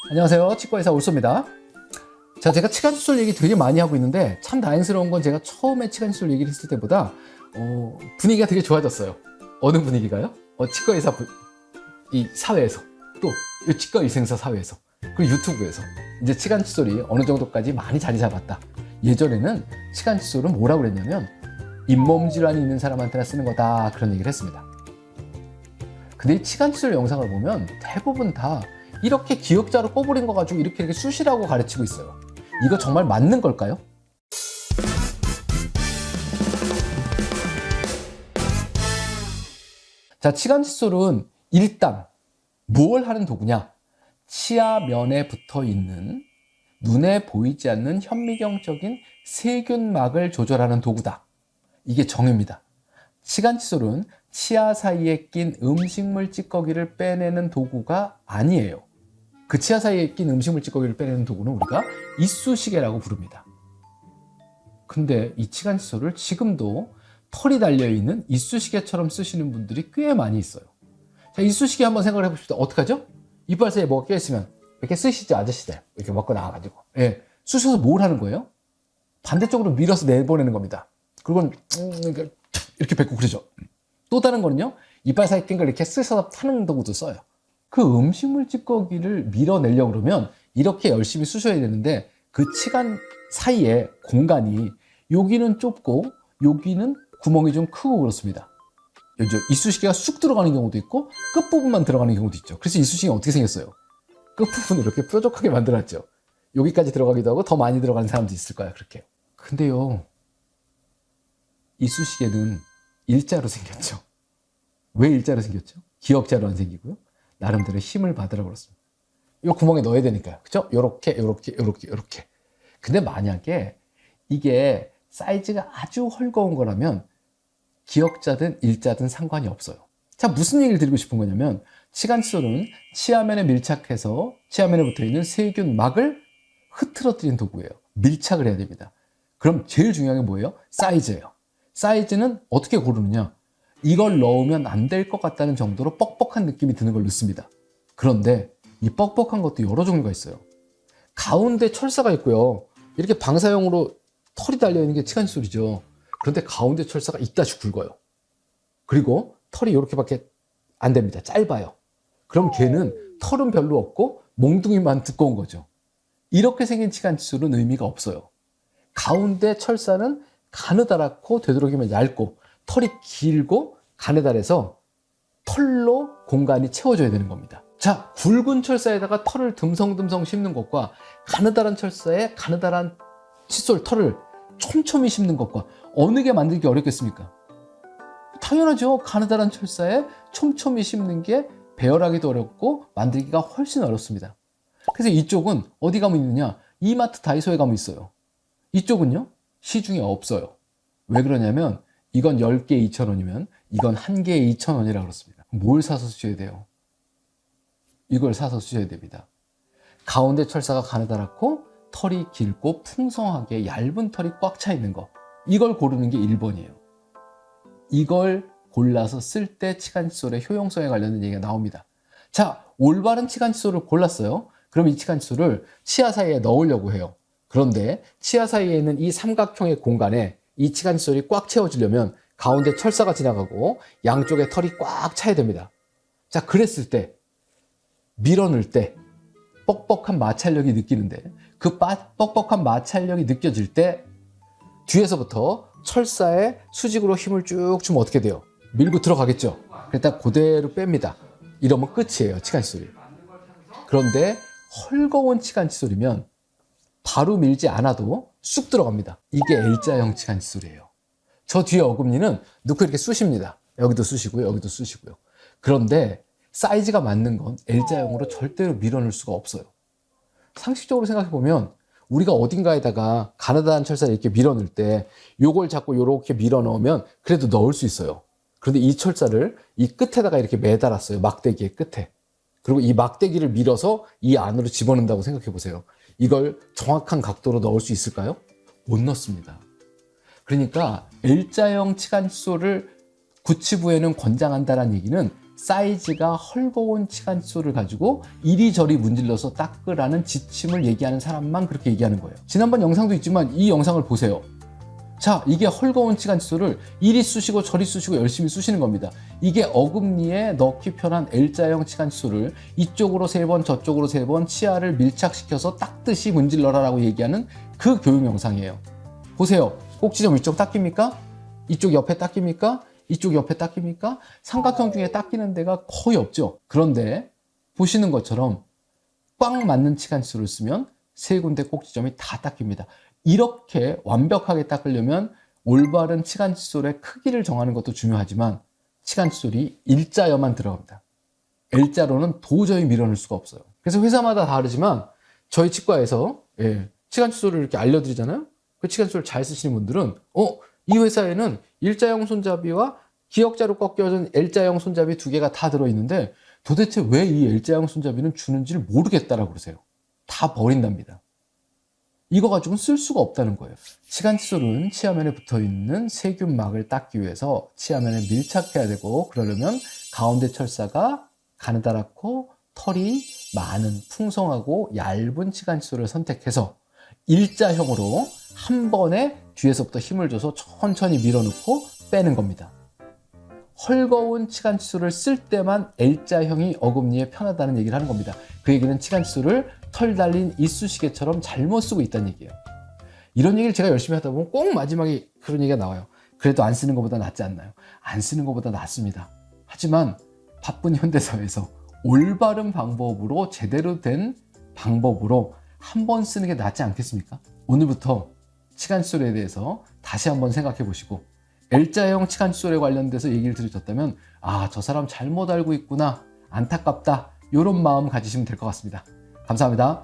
안녕하세요. 치과의사 올소입니다. 자, 제가 치간칫솔 얘기 되게 많이 하고 있는데 참 다행스러운 건 제가 처음에 치간칫솔 얘기를 했을 때보다 분위기가 되게 좋아졌어요. 어느 분위기가요? 치과의사 이 사회에서, 또 이 치과위생사 사회에서, 그리고 유튜브에서 이제 치간칫솔이 어느 정도까지 많이 자리 잡았다. 예전에는 치간칫솔은 뭐라고 그랬냐면 잇몸 질환이 있는 사람한테나 쓰는 거다, 그런 얘기를 했습니다. 근데 이 치간칫솔 영상을 보면 대부분 다 이렇게 기역자로 꼬부린 거 가지고 이렇게 쑤시라고 가르치고 있어요. 이거 정말 맞는 걸까요? 자, 치간칫솔은 일단 뭘 하는 도구냐? 치아면에 붙어 있는 눈에 보이지 않는 현미경적인 세균막을 조절하는 도구다. 이게 정의입니다. 치간칫솔은 치아 사이에 낀 음식물 찌꺼기를 빼내는 도구가 아니에요. 그 치아 사이에 낀 음식물 찌꺼기를 빼내는 도구는 우리가 이쑤시개라고 부릅니다. 근데 이 치간칫솔을 지금도 털이 달려있는 이쑤시개처럼 쓰시는 분들이 꽤 많이 있어요. 자, 이쑤시개 한번 생각을 해봅시다. 어떡하죠? 이빨 사이에 뭐가 껴있으면 이렇게 쓰시죠, 아저씨들. 이렇게 먹고 나와가지고. 예. 쑤셔서 뭘 하는 거예요? 반대쪽으로 밀어서 내보내는 겁니다. 그리고 이렇게 뱉고 그러죠. 또 다른 거는요, 이빨 사이에 낀 걸 이렇게 쓰셔서 타는 도구도 써요. 그 음식물 찌꺼기를 밀어내려고 그러면 이렇게 열심히 쑤셔야 되는데 그 치간 사이에 공간이 여기는 좁고 여기는 구멍이 좀 크고 그렇습니다. 이쑤시개가 쑥 들어가는 경우도 있고 끝부분만 들어가는 경우도 있죠. 그래서 이쑤시개가 어떻게 생겼어요? 끝부분을 이렇게 뾰족하게 만들었죠. 여기까지 들어가기도 하고 더 많이 들어가는 사람도 있을 거야, 그렇게. 근데요, 이쑤시개는 일자로 생겼죠. 왜 일자로 생겼죠? 기역자로 안 생기고요. 나름대로 힘을 받으라고 그렇습니다. 이 구멍에 넣어야 되니까요. 그죠? 요렇게. 근데 만약에 이게 사이즈가 아주 헐거운 거라면 기역자든 일자든 상관이 없어요. 자, 무슨 얘기를 드리고 싶은 거냐면 치간칫솔은 치아면에 밀착해서 치아면에 붙어있는 세균막을 흐트러뜨리는 도구예요. 밀착을 해야 됩니다. 그럼 제일 중요한 게 뭐예요? 사이즈예요. 사이즈는 어떻게 고르느냐? 이걸 넣으면 안 될 것 같다는 정도로 뻑뻑한 느낌이 드는 걸 넣습니다. 그런데 이 뻑뻑한 것도 여러 종류가 있어요. 가운데 철사가 있고요. 이렇게 방사형으로 털이 달려있는 게 치간칫솔이죠. 그런데 가운데 철사가 이따시 굵어요. 그리고 털이 이렇게밖에 안 됩니다. 짧아요. 그럼 걔는 털은 별로 없고 몽둥이만 두꺼운 거죠. 이렇게 생긴 치간칫솔은 의미가 없어요. 가운데 철사는 가느다랗고 되도록이면 얇고 털이 길고 가느다래서 털로 공간이 채워져야 되는 겁니다. 자, 굵은 철사에다가 털을 듬성듬성 씹는 것과 가느다란 철사에 가느다란 칫솔 털을 촘촘히 씹는 것과 어느 게 만들기 어렵겠습니까? 당연하죠. 가느다란 철사에 촘촘히 씹는 게 배열하기도 어렵고 만들기가 훨씬 어렵습니다. 그래서 이쪽은 어디 가면 있느냐? 이마트 다이소에 가면 있어요. 이쪽은요? 시중에 없어요. 왜 그러냐면 이건 10개 2,000원이면 이건 1개에 2,000원이라 그렇습니다. 뭘 사서 쓰셔야 돼요? 이걸 사서 쓰셔야 됩니다. 가운데 철사가 가느다랗고 털이 길고 풍성하게 얇은 털이 꽉 차 있는 거, 이걸 고르는 게 1번이에요. 이걸 골라서 쓸 때 치간칫솔의 효용성에 관련된 얘기가 나옵니다. 자, 올바른 치간칫솔을 골랐어요. 그럼 이 치간칫솔을 치아 사이에 넣으려고 해요. 그런데 치아 사이에 있는 이 삼각형의 공간에 이 치간칫솔이 꽉 채워지려면 가운데 철사가 지나가고 양쪽에 털이 꽉 차야 됩니다. 자, 그랬을 때 밀어넣을 때 뻑뻑한 마찰력이 느끼는데 그 뻑뻑한 마찰력이 느껴질 때 뒤에서부터 철사에 수직으로 힘을 쭉 주면 어떻게 돼요? 밀고 들어가겠죠? 그러다 그대로 뺍니다. 이러면 끝이에요, 치간칫솔이. 그런데 헐거운 치간칫솔이면 바로 밀지 않아도 쑥 들어갑니다. 이게 L자형 치간칫솔이에요. 저 뒤에 어금니는 넣고 이렇게 쑤십니다. 여기도 쑤시고요, 여기도 쑤시고요. 그런데 사이즈가 맞는 건 L자형으로 절대로 밀어넣을 수가 없어요. 상식적으로 생각해보면 우리가 어딘가에다가 가느다란 철사를 이렇게 밀어넣을 때 요걸 잡고 이렇게 밀어넣으면 그래도 넣을 수 있어요. 그런데 이 철사를 이 끝에다가 이렇게 매달았어요. 막대기의 끝에. 그리고 이 막대기를 밀어서 이 안으로 집어넣는다고 생각해보세요. 이걸 정확한 각도로 넣을 수 있을까요? 못 넣습니다. 그러니까 L자형 치간칫솔을 구치부에는 권장한다는 얘기는 사이즈가 헐거운 치간 칫솔을 가지고 이리저리 문질러서 닦으라는 지침을 얘기하는 사람만 그렇게 얘기하는 거예요. 지난번 영상도 있지만 이 영상을 보세요. 자, 이게 헐거운 치간 칫솔을 이리 쑤시고 저리 쑤시고 열심히 쑤시는 겁니다. 이게 어금니에 넣기 편한 L자형 치간 칫솔을 이쪽으로 3번 저쪽으로 3번 치아를 밀착시켜서 닦듯이 문질러라라고 얘기하는 그 교육 영상이에요. 보세요. 꼭지점 이쪽 닦입니까? 이쪽 옆에 닦입니까? 이쪽 옆에 닦입니까? 삼각형 중에 닦이는 데가 거의 없죠. 그런데 보시는 것처럼 꽉 맞는 치간 칫솔을 쓰면 3군데 꼭지점이 다 닦입니다. 이렇게 완벽하게 닦으려면 올바른 치간 칫솔의 크기를 정하는 것도 중요하지만 치간 칫솔이 일자여만 들어갑니다. L자로는 도저히 밀어넣을 수가 없어요. 그래서 회사마다 다르지만 저희 치과에서 치간 칫솔을 이렇게 알려드리잖아요. 그 치간 칫솔을 잘 쓰시는 분들은 이 회사에는 일자형 손잡이와 기역자로 꺾여진 L자형 손잡이 2개가 다 들어있는데 도대체 왜 이 L자형 손잡이는 주는지를 모르겠다라고 그러세요. 다 버린답니다. 이거 가지고는 쓸 수가 없다는 거예요. 치간 칫솔은 치아면에 붙어있는 세균막을 닦기 위해서 치아면에 밀착해야 되고, 그러려면 가운데 철사가 가느다랗고 털이 많은 풍성하고 얇은 치간 칫솔을 선택해서 일자형으로 한 번에 뒤에서부터 힘을 줘서 천천히 밀어넣고 빼는 겁니다. 헐거운 치간 칫솔을 쓸 때만 L자형이 어금니에 편하다는 얘기를 하는 겁니다. 그 얘기는 치간 칫솔을 털 달린 이쑤시개처럼 잘못 쓰고 있다는 얘기예요. 이런 얘기를 제가 열심히 하다 보면 꼭 마지막에 그런 얘기가 나와요. 그래도 안 쓰는 것보다 낫지 않나요? 안 쓰는 것보다 낫습니다. 하지만 바쁜 현대사회에서 올바른 방법으로 제대로 된 방법으로 한 번 쓰는 게 낫지 않겠습니까? 오늘부터 치간 칫솔에 대해서 다시 한번 생각해 보시고 L자형 치간 칫솔에 관련돼서 얘기를 들으셨다면 저 사람 잘못 알고 있구나, 안타깝다, 이런 마음 가지시면 될 것 같습니다. 감사합니다.